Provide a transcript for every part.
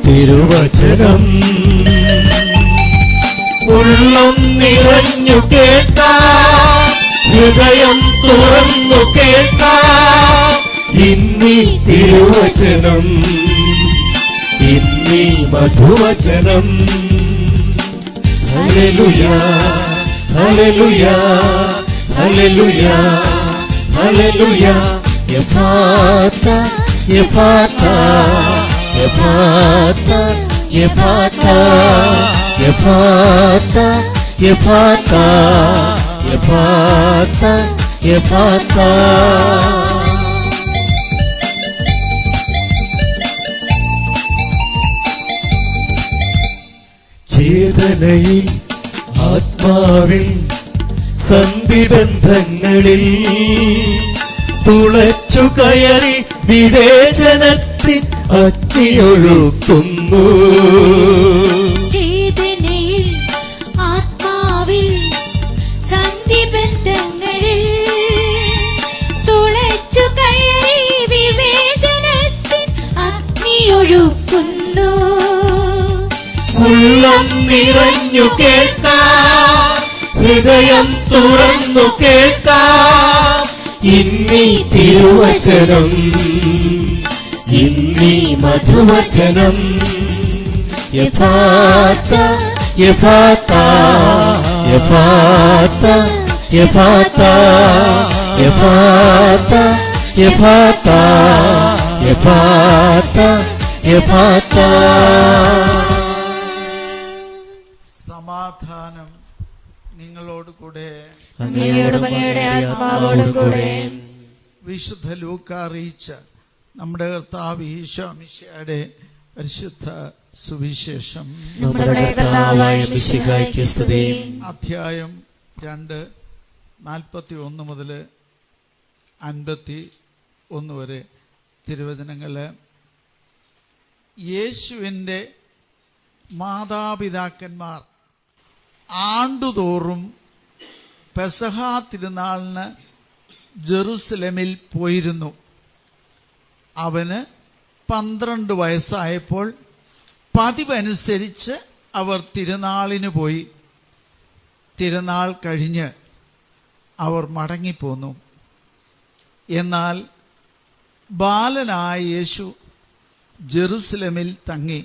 തിരുവചനം ഉള്ളം നിറഞ്ഞു കേൾക്കാം, ഹൃദയം തുറന്നു കേൾക്കാം. ഇന്നീ തിരുവചനം, ഇന്നീ മധുവചനം. ഹല്ലേലൂയ, ഹല്ലേലൂയ, ഹല്ലേലൂയ, ഹല്ലേലൂയ. എഫാത്ത, എഫാത്ത, എഫാത്ത, എഫാത്ത, എഫാത്ത, എഫാത്ത, എഫാത്ത, എഫാത്ത. ചേതനയിൽ, ആത്മാവിൽ, സന്ധിബന്ധങ്ങളിൽ തുളച്ചു കയറി വിവേചനത്തിൽ അഗ്നിയൊഴുക്കുന്നു. ചേതനയിൽ, ആത്മാവിൽ, സന്ധിബന്ധങ്ങളിൽ തുളച്ചു കയറി വിവേചനത്തിൽ അഗ്നിയൊഴുക്കുന്നു. ഉള്ളം നിറഞ്ഞു കേൾക്കാം, ഹൃദയം തുറന്നു കേൾക്കാം. ഇന്നീ തിരുവചനം, ഇന്നീ മധുവചനം. എഫാത്ത, എഫാത്ത, എഫാത്ത, എഫാത്ത, എഫാത്ത, എഫാത്ത, എഫാത്ത, എഫാത്ത. സമാധാനം നിങ്ങളോട് കൂടെ. വിശുദ്ധ ലൂക്ക അറിയിച്ച നമ്മുടെ കർത്താവ് ഈശോ മിശിഹായുടെ പരിശുദ്ധ സുവിശേഷം അധ്യായം 2 41 മുതൽ 51 വരെ തിരുവചനങ്ങള്. യേശുവിൻ്റെ മാതാപിതാക്കന്മാർ ആണ്ടുതോറും പെസഹ തിരുനാളിന് ജെറുസലേമിൽ പോയിരുന്നു. അവന് 12 വയസ്സായപ്പോൾ പതിവനുസരിച്ച് അവർ തിരുനാളിന് പോയി. തിരുനാൾ കഴിഞ്ഞ് അവർ മടങ്ങിപ്പോന്നു. എന്നാൽ ബാലനായ യേശു ജെറുസലേമിൽ തങ്ങി.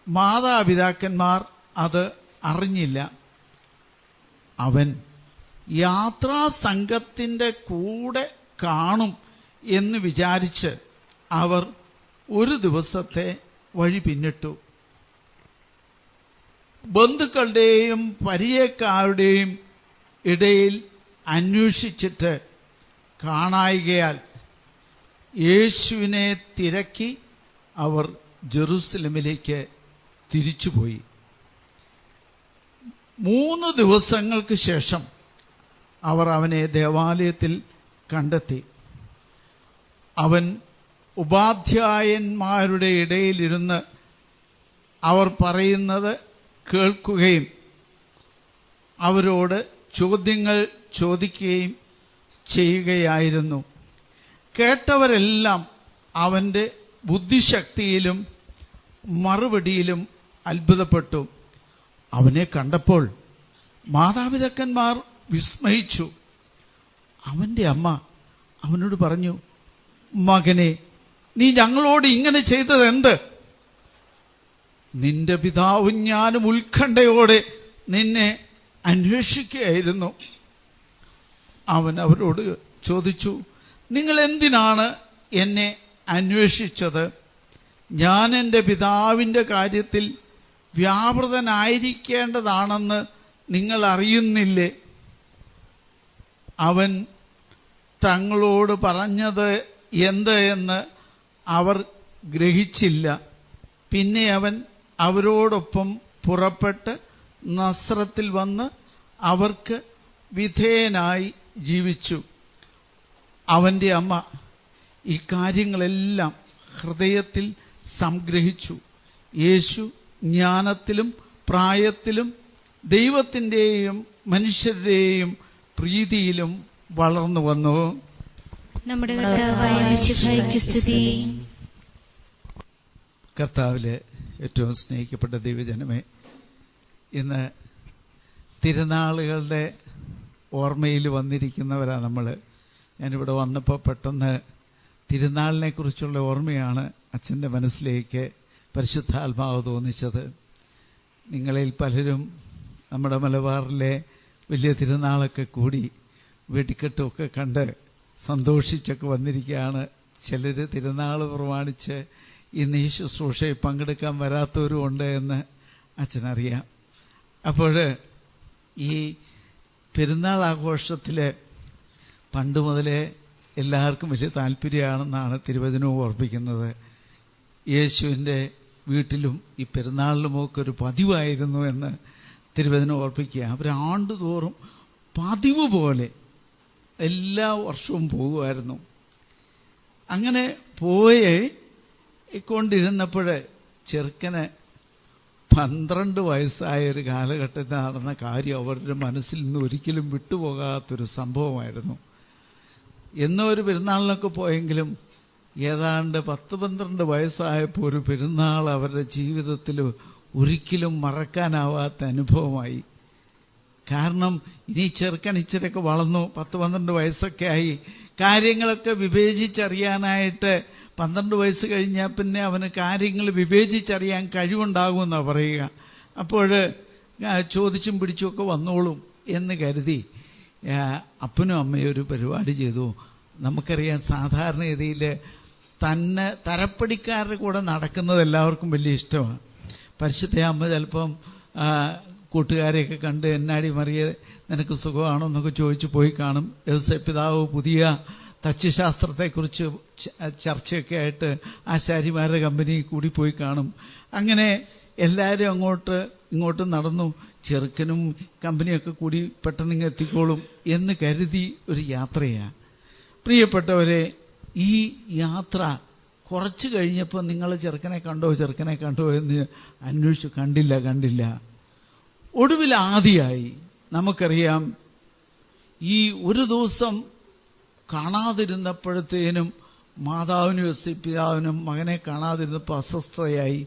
മാതാപിതാക്കന്മാർ അത് അറിഞ്ഞില്ല. അവൻ യാത്രാസംഘത്തിൻ്റെ കൂടെ കാണും എന്ന് വിചാരിച്ച് അവർ ഒരു ദിവസത്തെ വഴി പിന്നിട്ടു. ബന്ധുക്കളുടെയും പരിചയക്കാരുടെയും ഇടയിൽ അന്വേഷിച്ചിട്ട് കാണായികയാൽ യേശുവിനെ തിരക്കി അവർ ജെറുസലേമിലേക്ക് തിരിച്ചുപോയി. 3 ദിവസങ്ങൾക്ക് ശേഷം അവർ അവനെ ദേവാലയത്തിൽ കണ്ടെത്തി. അവൻ ഉപാധ്യായന്മാരുടെ ഇടയിലിരുന്ന് അവർ പറയുന്നത് കേൾക്കുകയും അവരോട് ചോദ്യങ്ങൾ ചോദിക്കുകയും ചെയ്യുകയായിരുന്നു. കേട്ടവരെല്ലാം അവൻ്റെ ബുദ്ധിശക്തിയിലും മറുപടിയിലും അത്ഭുതപ്പെട്ടു. അവനെ കണ്ടപ്പോൾ മാതാപിതാക്കന്മാർ വിസ്മയിച്ചു. അവൻ്റെ അമ്മ അവനോട് പറഞ്ഞു, മകനെ, നീ ഞങ്ങളോട് ഇങ്ങനെ ചെയ്തത് എന്ത്? നിന്റെ പിതാവും ഞാനും ഉത്കണ്ഠയോടെ നിന്നെ അന്വേഷിക്കുകയായിരുന്നു. അവൻ അവരോട് ചോദിച്ചു, നിങ്ങൾ എന്തിനാണ് എന്നെ അന്വേഷിച്ചത്? ഞാൻ എൻ്റെ പിതാവിൻ്റെ കാര്യത്തിൽ വ്യാപൃതനായിരിക്കേണ്ടതാണെന്ന് നിങ്ങൾ അറിയുന്നില്ലേ? അവൻ തങ്ങളോട് പറഞ്ഞത് എന്ത് എന്ന് അവർ ഗ്രഹിച്ചില്ല. പിന്നെ അവൻ അവരോടൊപ്പം പുറപ്പെട്ട് നസ്രത്തിൽ വന്ന് അവർക്ക് വിധേയനായി ജീവിച്ചു. അവൻ്റെ അമ്മ ഈ കാര്യങ്ങളെല്ലാം ഹൃദയത്തിൽ സംഗ്രഹിച്ചു. യേശു ജ്ഞാനത്തിലും പ്രായത്തിലും ദൈവത്തിൻ്റെയും മനുഷ്യരുടെയും പ്രീതിയിലും വളർന്നു വന്നു. നമ്മുടെ കർത്താവായ യേശുക്രിസ്തുവേ സ്തുതി. കർത്താവിലെ ഏറ്റവും സ്നേഹിക്കപ്പെട്ട ദൈവജനമേ, ഇന്ന് തിരുനാളുകളുടെ ഓർമ്മയിൽ വന്നിരിക്കുന്നവരാണ് നമ്മൾ. ഞാനിവിടെ വന്നപ്പോൾ പെട്ടെന്ന് തിരുനാളിനെ കുറിച്ചുള്ള ഓർമ്മയാണ് അച്ഛൻ്റെ മനസ്സിലേക്ക് പരിശുദ്ധാത്മാവ് തോന്നിച്ചത്. നിങ്ങളിൽ പലരും നമ്മുടെ മലബാറിലെ വലിയ തിരുനാളൊക്കെ കൂടി വെടിക്കെട്ടുമൊക്കെ കണ്ട് സന്തോഷിച്ചൊക്കെ വന്നിരിക്കുകയാണ്. ചിലർ തിരുനാൾ പ്രമാണിച്ച് ഇന്ന് ഈ ശുശ്രൂഷയിൽ പങ്കെടുക്കാൻ വരാത്തവരും ഉണ്ട് എന്ന് അച്ഛനറിയാം. അപ്പോൾ ഈ പെരുന്നാൾ ആഘോഷത്തിൽ പണ്ട് മുതലേ എല്ലാവർക്കും വലിയ താല്പര്യമാണെന്നാണ് തിരുവചനവും ഓർപ്പിക്കുന്നത്. യേശുവിൻ്റെ വീട്ടിലും ഈ പെരുന്നാളിലുമൊക്കെ ഒരു പതിവായിരുന്നു എന്ന് തിരുവചനം ഓർപ്പിക്കുക. അവർ ആണ്ടുതോറും പതിവ് പോലെ എല്ലാ വർഷവും പോകുമായിരുന്നു. അങ്ങനെ കൊണ്ടിരുന്നപ്പോൾ ചെറുക്കന് 12 വയസ്സായ ഒരു കാലഘട്ടത്തിൽ നടന്ന കാര്യം അവരുടെ മനസ്സിൽ നിന്ന് ഒരിക്കലും വിട്ടുപോകാത്തൊരു സംഭവമായിരുന്നു. എന്നോ ഒരു പെരുന്നാളിനൊക്കെ പോയെങ്കിലും ഏതാണ്ട് 10-12 വയസ്സായപ്പോൾ ഒരു പെരുന്നാൾ അവരുടെ ജീവിതത്തിൽ ഒരിക്കലും മറക്കാനാവാത്ത അനുഭവമായി. കാരണം ഇനി ചെറുക്കൻ ഇച്ചിരൊക്കെ വളർന്നു, 10-12 വയസ്സൊക്കെ ആയി, കാര്യങ്ങളൊക്കെ വിവേചിച്ചറിയാനായിട്ട് 12 വയസ്സ് കഴിഞ്ഞാൽ പിന്നെ അവന് കാര്യങ്ങൾ വിവേചിച്ചറിയാൻ കഴിവുണ്ടാകുമെന്നാണ് പറയുക. അപ്പോൾ ചോദിച്ചും പിടിച്ചുമൊക്കെ വന്നോളും എന്ന് കരുതി അപ്പനും അമ്മയും ഒരു പരിപാടി ചെയ്തു. നമുക്കറിയാം, സാധാരണഗതിയിൽ തന്നെ തരപ്പടിക്കാരുടെ കൂടെ നടക്കുന്നത് എല്ലാവർക്കും വലിയ ഇഷ്ടമാണ്. പരിശുദ്ധ അമ്മ ചിലപ്പം കൂട്ടുകാരെയൊക്കെ കണ്ട് എന്നാടി മറിയ നിനക്ക് സുഖമാണോ എന്നൊക്കെ ചോദിച്ച് പോയി കാണും. യോസേപ്പ് പിതാവ് പുതിയ തച്ചുശാസ്ത്രത്തെക്കുറിച്ച് ചർച്ചയൊക്കെ ആയിട്ട് ആശാരിമാരുടെ കമ്പനി കൂടി പോയി കാണും. അങ്ങനെ എല്ലാവരും ഇങ്ങോട്ടും നടന്നു. ചെറുക്കനും കമ്പനിയൊക്കെ കൂടി പെട്ടെന്ന് ഇങ്ങ് എത്തിക്കോളും എന്ന് കരുതി ഒരു യാത്രയാണ്. പ്രിയപ്പെട്ടവരെ, ഈ യാത്ര കുറച്ച് കഴിഞ്ഞപ്പോൾ നിങ്ങൾ ചെറുക്കനെ കണ്ടോ എന്ന് അന്വേഷിച്ചു. കണ്ടില്ല. ഒടുവിൽ ആദിയായി. നമുക്കറിയാം, ഈ ഒരു ദിവസം കാണാതിരുന്നപ്പോഴത്തേനും മാതാവിനും പിതാവിനും മകനെ കാണാതിരുന്നപ്പോൾ അസ്വസ്ഥതയായി.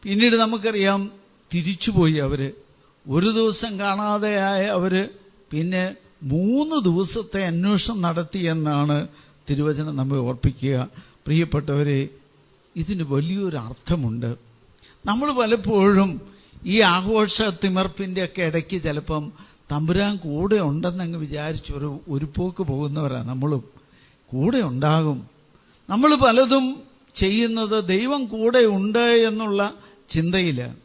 പിന്നീട് നമുക്കറിയാം, തിരിച്ചുപോയി അവർ. ഒരു ദിവസം കാണാതെയായ അവർ പിന്നെ 3 ദിവസത്തെ അന്വേഷണം നടത്തിയെന്നാണ് തിരുവചനം നമ്മെ ഓർപ്പിക്കുക. പ്രിയപ്പെട്ടവരെ, ഇതിന് വലിയൊരു അർത്ഥമുണ്ട്. നമ്മൾ പലപ്പോഴും ഈ ആഘോഷ തിമർപ്പിൻ്റെയൊക്കെ ഇടയ്ക്ക് ചിലപ്പം തമ്പുരാൻ കൂടെ ഉണ്ടെന്നങ്ങ് വിചാരിച്ച് ഒരു പോക്ക് പോകുന്നവരാണ്. നമ്മളും കൂടെ ഉണ്ടാകും. നമ്മൾ പലതും ചെയ്യുന്നത് ദൈവം കൂടെ ഉണ്ട് എന്നുള്ള ചിന്തയിലാണ്.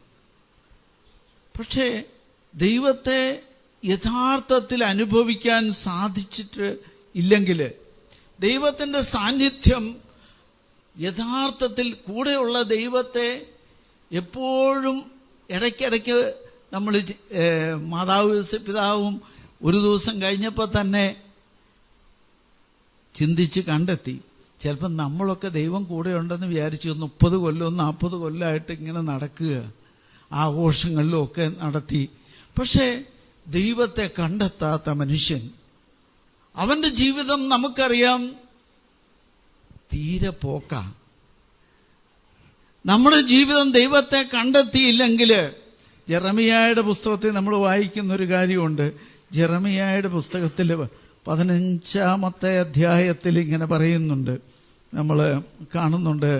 പക്ഷേ ദൈവത്തെ യഥാർത്ഥത്തിൽ അനുഭവിക്കാൻ സാധിച്ചിട്ട് ഇല്ലെങ്കിൽ, ദൈവത്തിൻ്റെ സാന്നിധ്യം യഥാർത്ഥത്തിൽ കൂടെയുള്ള ദൈവത്തെ എപ്പോഴും ഇടയ്ക്കിടയ്ക്ക് നമ്മൾ മാതാവ് പിതാവും ഒരു ദിവസം കഴിഞ്ഞപ്പോൾ തന്നെ ചിന്തിച്ച് കണ്ടെത്തി. ചിലപ്പം നമ്മളൊക്കെ ദൈവം കൂടെ ഉണ്ടെന്ന് വിചാരിച്ചു 30 കൊല്ലവും 40 കൊല്ലമായിട്ട് ഇങ്ങനെ നടക്കുക, ആഘോഷങ്ങളിലും ഒക്കെ നടത്തി. പക്ഷേ ദൈവത്തെ കണ്ടെത്താത്ത മനുഷ്യൻ, അവൻ്റെ ജീവിതം നമുക്കറിയാം തീരെ പോക്ക. നമ്മുടെ ജീവിതം ദൈവത്തെ കണ്ടെത്തിയില്ലെങ്കിൽ, ജെറമിയായുടെ പുസ്തകത്തിൽ നമ്മൾ വായിക്കുന്നൊരു കാര്യമുണ്ട്. ജെറമിയായുടെ പുസ്തകത്തിൽ 15-ാമത്തെ അധ്യായത്തിൽ ഇങ്ങനെ പറയുന്നുണ്ട്, നമ്മൾ കാണുന്നുണ്ട്,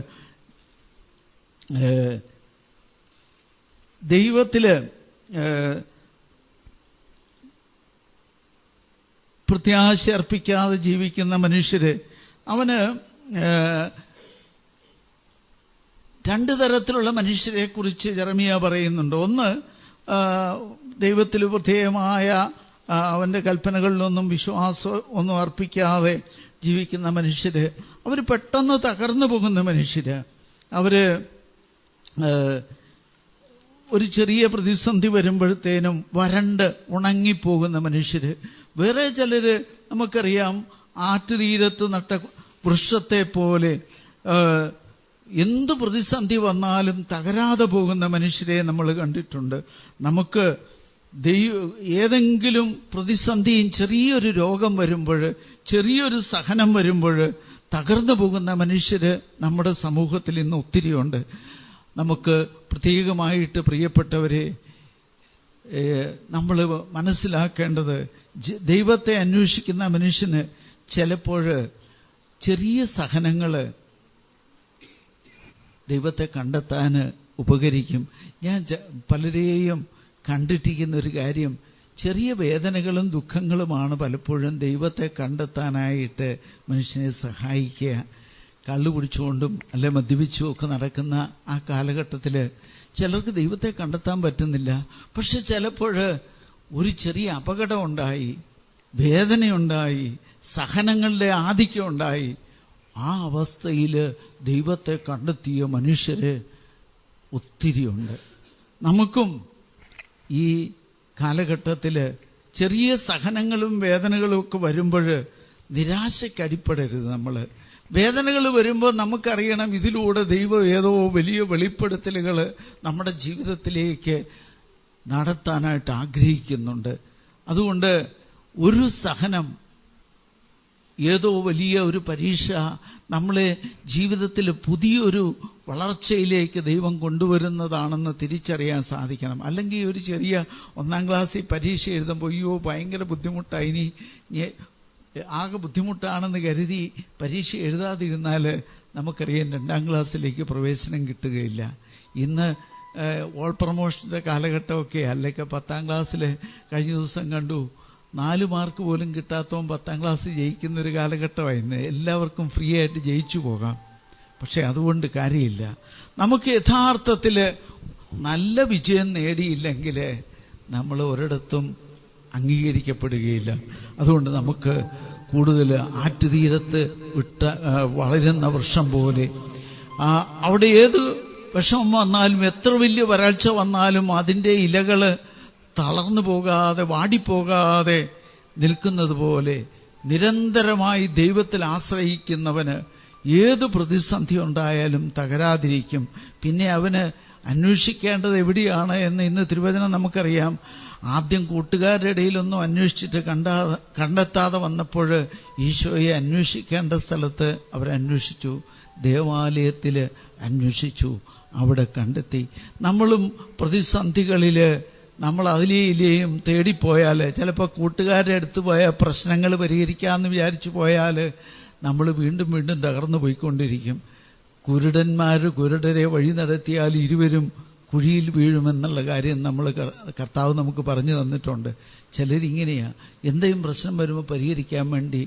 ദൈവത്തിൽ പ്രത്യാശ അർപ്പിക്കാതെ ജീവിക്കുന്ന മനുഷ്യർ, അവന് 2 തരത്തിലുള്ള മനുഷ്യരെ കുറിച്ച് ജെറമിയ പറയുന്നുണ്ട്. ഒന്ന്, ദൈവത്തിൽ പ്രത്യേകമായ അവൻ്റെ കൽപ്പനകളിലൊന്നും വിശ്വാസം ഒന്നും അർപ്പിക്കാതെ ജീവിക്കുന്ന മനുഷ്യർ, അവർ പെട്ടെന്ന് തകർന്നു പോകുന്ന മനുഷ്യർ, അവർ ഒരു ചെറിയ പ്രതിസന്ധി വരുമ്പോഴത്തേനും വരണ്ട് ഉണങ്ങിപ്പോകുന്ന മനുഷ്യർ. വേറെ ചിലർ നമുക്കറിയാം, ആറ്റുതീരത്ത് നട്ട വൃക്ഷത്തെ പോലെ എന്ത് പ്രതിസന്ധി വന്നാലും തകരാതെ പോകുന്ന മനുഷ്യരെ നമ്മൾ കണ്ടിട്ടുണ്ട്. നമുക്ക് ഏതെങ്കിലും പ്രതിസന്ധിയും ചെറിയൊരു രോഗം വരുമ്പോൾ, ചെറിയൊരു സഹനം വരുമ്പോൾ തകർന്നു പോകുന്ന മനുഷ്യർ നമ്മുടെ സമൂഹത്തിൽ ഇന്ന് ഒത്തിരിയുണ്ട്. നമുക്ക് പ്രത്യേകമായിട്ട് പ്രിയപ്പെട്ടവരെ നമ്മൾ മനസ്സിലാക്കേണ്ടത്, ദൈവത്തെ അന്വേഷിക്കുന്ന മനുഷ്യന് ചിലപ്പോൾ ചെറിയ സഹനങ്ങൾ ദൈവത്തെ കണ്ടെത്താൻ ഉപകരിക്കും. ഞാൻ പലരെയും കണ്ടിട്ടിരിക്കുന്ന ഒരു കാര്യം, ചെറിയ വേദനകളും ദുഃഖങ്ങളുമാണ് പലപ്പോഴും ദൈവത്തെ കണ്ടെത്താനായിട്ട് മനുഷ്യനെ സഹായിക്കുക. കള്ളു കുടിച്ചുകൊണ്ടും അല്ലെ മദ്യപിച്ചും ഒക്കെ നടക്കുന്ന ആ കാലഘട്ടത്തിൽ ചിലർക്ക് ദൈവത്തെ കണ്ടെത്താൻ പറ്റുന്നില്ല. പക്ഷെ ചിലപ്പോൾ ഒരു ചെറിയ അപകടം ഉണ്ടായി, വേദനയുണ്ടായി, സഹനങ്ങളുടെ ആധിക്യം ഉണ്ടായി, ആ അവസ്ഥയിൽ ദൈവത്തെ കണ്ടെത്തിയ മനുഷ്യര് ഒത്തിരിയുണ്ട്. നമുക്കും ഈ കാലഘട്ടത്തിൽ ചെറിയ സഹനങ്ങളും വേദനകളും ഒക്കെ വരുമ്പോൾ നിരാശയ്ക്കടിപ്പെടരുത്. നമ്മൾ വേദനകൾ വരുമ്പോൾ നമുക്കറിയണം, ഇതിലൂടെ ദൈവം ഏതോ വലിയ വെളിപ്പെടുത്തലുകൾ നമ്മുടെ ജീവിതത്തിലേക്ക് നടത്താനായിട്ട് ആഗ്രഹിക്കുന്നുണ്ട്. അതുകൊണ്ട് ഒരു സഹനം, ഏതോ വലിയ ഒരു പരീക്ഷ നമ്മളെ ജീവിതത്തിൽ പുതിയൊരു വളർച്ചയിലേക്ക് ദൈവം കൊണ്ടുവരുന്നതാണെന്ന് തിരിച്ചറിയാൻ സാധിക്കണം. അല്ലെങ്കിൽ ഒരു ചെറിയ 1-ാം ക്ലാസ്സിൽ പരീക്ഷ എഴുതുമ്പോൾ അയ്യോ ഭയങ്കര ബുദ്ധിമുട്ടായി, ഇനി ആകെ ബുദ്ധിമുട്ടാണെന്ന് കരുതി പരീക്ഷ എഴുതാതിരുന്നാൽ നമുക്കറിയാം 2-ാം ക്ലാസ്സിലേക്ക് പ്രവേശനം കിട്ടുകയില്ല. ഇന്ന് ഓൾ പ്രൊമോഷൻ്റെ കാലഘട്ടമൊക്കെ, അല്ലെങ്കിൽ 10-ാം ക്ലാസ്സിൽ കഴിഞ്ഞ ദിവസം കണ്ടു 4 മാർക്ക് പോലും കിട്ടാത്തവൻ 10-ാം ക്ലാസ് ജയിക്കുന്നൊരു കാലഘട്ടമായിരുന്നു. എല്ലാവർക്കും ഫ്രീ ആയിട്ട് ജയിച്ചു പോകാം. പക്ഷെ അതുകൊണ്ട് കാര്യമില്ല. നമുക്ക് യഥാർത്ഥത്തിൽ നല്ല വിജയം നേടിയില്ലെങ്കിൽ നമ്മൾ ഒരിടത്തും അംഗീകരിക്കപ്പെടുകയില്ല. അതുകൊണ്ട് നമുക്ക് കൂടുതൽ ആറ്റുതീരത്ത് വളരുന്ന വൃക്ഷം പോലെ അവിടെ ഏത് വിഷമം വന്നാലും, എത്ര വലിയ വരൾച്ച വന്നാലും അതിൻ്റെ ഇലകൾ തളർന്നു പോകാതെ വാടിപ്പോകാതെ നിൽക്കുന്നത് പോലെ നിരന്തരമായി ദൈവത്തിൽ ആശ്രയിക്കുന്നവന് ഏത് പ്രതിസന്ധി ഉണ്ടായാലും തകരാതിരിക്കും. പിന്നെ അവന് അന്വേഷിക്കേണ്ടത് എവിടെയാണ് എന്ന് ഇന്ന് തിരുവചനം നമുക്കറിയാം. ആദ്യം കൂട്ടുകാരുടെ ഇടയിലൊന്നും അന്വേഷിച്ചിട്ട് കണ്ടെത്താതെ വന്നപ്പോൾ ഈശോയെ അന്വേഷിക്കേണ്ട സ്ഥലത്ത് അവരന്വേഷിച്ചു, ദേവാലയത്തിൽ അന്വേഷിച്ചു, അവിടെ കണ്ടെത്തി. നമ്മളും പ്രതിസന്ധികളിൽ നമ്മൾ അതിലേയും തേടിപ്പോയാൽ, ചിലപ്പോൾ കൂട്ടുകാരുടെ അടുത്ത് പോയാൽ പ്രശ്നങ്ങൾ പരിഹരിക്കാമെന്ന് വിചാരിച്ചു പോയാൽ നമ്മൾ വീണ്ടും വീണ്ടും തകർന്നു പോയിക്കൊണ്ടിരിക്കും. കുരുടരെ വഴി നടത്തിയാൽ ഇരുവരും കുഴിയിൽ വീഴുമെന്നുള്ള കാര്യം കർത്താവ് നമുക്ക് പറഞ്ഞു തന്നിട്ടുണ്ട്. ചിലരിങ്ങനെയാണ്, എന്തെങ്കിലും പ്രശ്നം വരുമ്പോൾ പരിഹരിക്കാൻ വേണ്ടി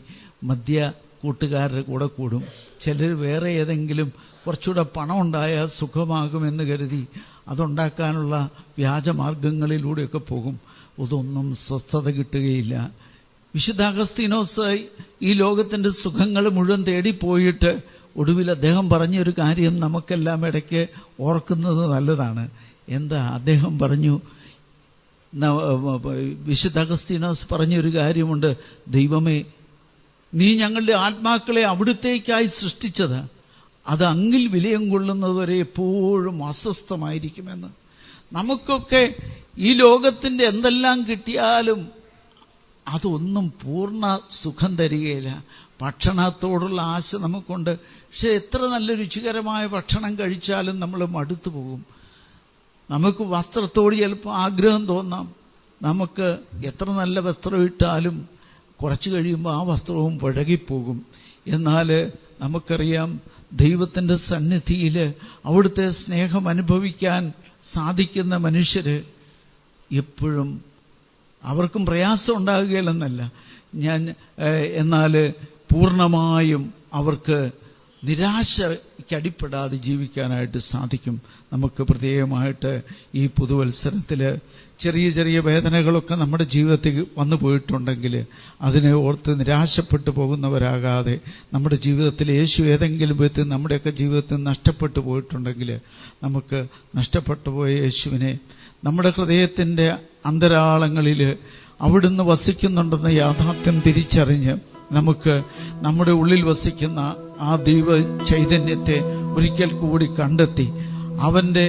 മദ്യ കൂട്ടുകാരുടെ കൂടെ കൂടും. ചിലർ വേറെ ഏതെങ്കിലും കുറച്ചുകൂടെ പണം ഉണ്ടായാൽ സുഖമാകുമെന്ന് കരുതി അതുണ്ടാക്കാനുള്ള വ്യാജമാർഗങ്ങളിലൂടെയൊക്കെ പോകും. അതൊന്നും സ്വസ്ഥത കിട്ടുകയില്ല. വിശുദ്ധ അഗസ്തീനോസ് ഈ ലോകത്തിൻ്റെ സുഖങ്ങൾ മുഴുവൻ തേടിപ്പോയിട്ട് ഒടുവിൽ അദ്ദേഹം പറഞ്ഞൊരു കാര്യം നമുക്കെല്ലാം ഇടയ്ക്ക് ഓർക്കുന്നത് നല്ലതാണ്. എന്താ അദ്ദേഹം പറഞ്ഞു? വിശുദ്ധ അഗസ്തീനോസ് പറഞ്ഞൊരു കാര്യമുണ്ട്, ദൈവമേ, നീ ഞങ്ങളുടെ ആത്മാക്കളെ അവിടുത്തേക്കായി സൃഷ്ടിച്ചത് അത് അങ്ങിൽ വിലയം കൊള്ളുന്നതുവരെ എപ്പോഴും അസ്വസ്ഥമായിരിക്കുമെന്ന്. നമുക്കൊക്കെ ഈ ലോകത്തിൻ്റെ എന്തെല്ലാം കിട്ടിയാലും അതൊന്നും പൂർണ്ണ സുഖം തരികയില്ല. ഭക്ഷണത്തോടുള്ള ആശ നമുക്കുണ്ട്. പക്ഷെ എത്ര നല്ല രുചികരമായ ഭക്ഷണം കഴിച്ചാലും നമ്മൾ മടുത്തു പോകും. നമുക്ക് വസ്ത്രത്തോട് ചിലപ്പോൾ ആഗ്രഹം തോന്നാം. നമുക്ക് എത്ര നല്ല വസ്ത്രം ഇട്ടാലും കുറച്ച് കഴിയുമ്പോൾ ആ വസ്ത്രവും പഴകിപ്പോകും. എന്നാൽ നമുക്കറിയാം, ദൈവത്തിൻ്റെ സന്നിധിയിൽ അവിടുത്തെ സ്നേഹം അനുഭവിക്കാൻ സാധിക്കുന്ന മനുഷ്യർ എപ്പോഴും അവർക്കും പ്രയാസം ഉണ്ടാകുകയില്ലെന്നല്ല എന്നാൽ പൂർണ്ണമായും അവർക്ക് നിരാശയ്ക്കടിപ്പെടാതെ ജീവിക്കാനായിട്ട് സാധിക്കും. നമുക്ക് പ്രത്യേകമായിട്ട് ഈ പുതുവത്സരത്തിൽ ചെറിയ ചെറിയ വേദനകളൊക്കെ നമ്മുടെ ജീവിതത്തിൽ വന്നു പോയിട്ടുണ്ടെങ്കിൽ അതിനെ ഓർത്ത് നിരാശപ്പെട്ടു പോകുന്നവരാകാതെ, നമ്മുടെ ജീവിതത്തിൽ യേശു ഏതെങ്കിലും വിധത്തിൽ നമ്മുടെയൊക്കെ ജീവിതത്തിൽ നഷ്ടപ്പെട്ടു പോയിട്ടുണ്ടെങ്കിൽ നമുക്ക് നഷ്ടപ്പെട്ടു പോയ യേശുവിനെ നമ്മുടെ ഹൃദയത്തിൻ്റെ അന്തരാളങ്ങളിൽ അവിടുന്ന് വസിക്കുന്നുണ്ടെന്ന യാഥാർത്ഥ്യം തിരിച്ചറിഞ്ഞ് നമുക്ക് നമ്മുടെ ഉള്ളിൽ വസിക്കുന്ന ആ ദൈവ ചൈതന്യത്തെ ഒരിക്കൽ കൂടി കണ്ടെത്തി അവൻ്റെ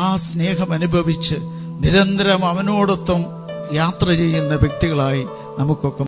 ആ സ്നേഹം അനുഭവിച്ച് നിരന്തരം അവനോടൊപ്പം യാത്ര ചെയ്യുന്ന വ്യക്തികളായി നമുക്കൊക്കെ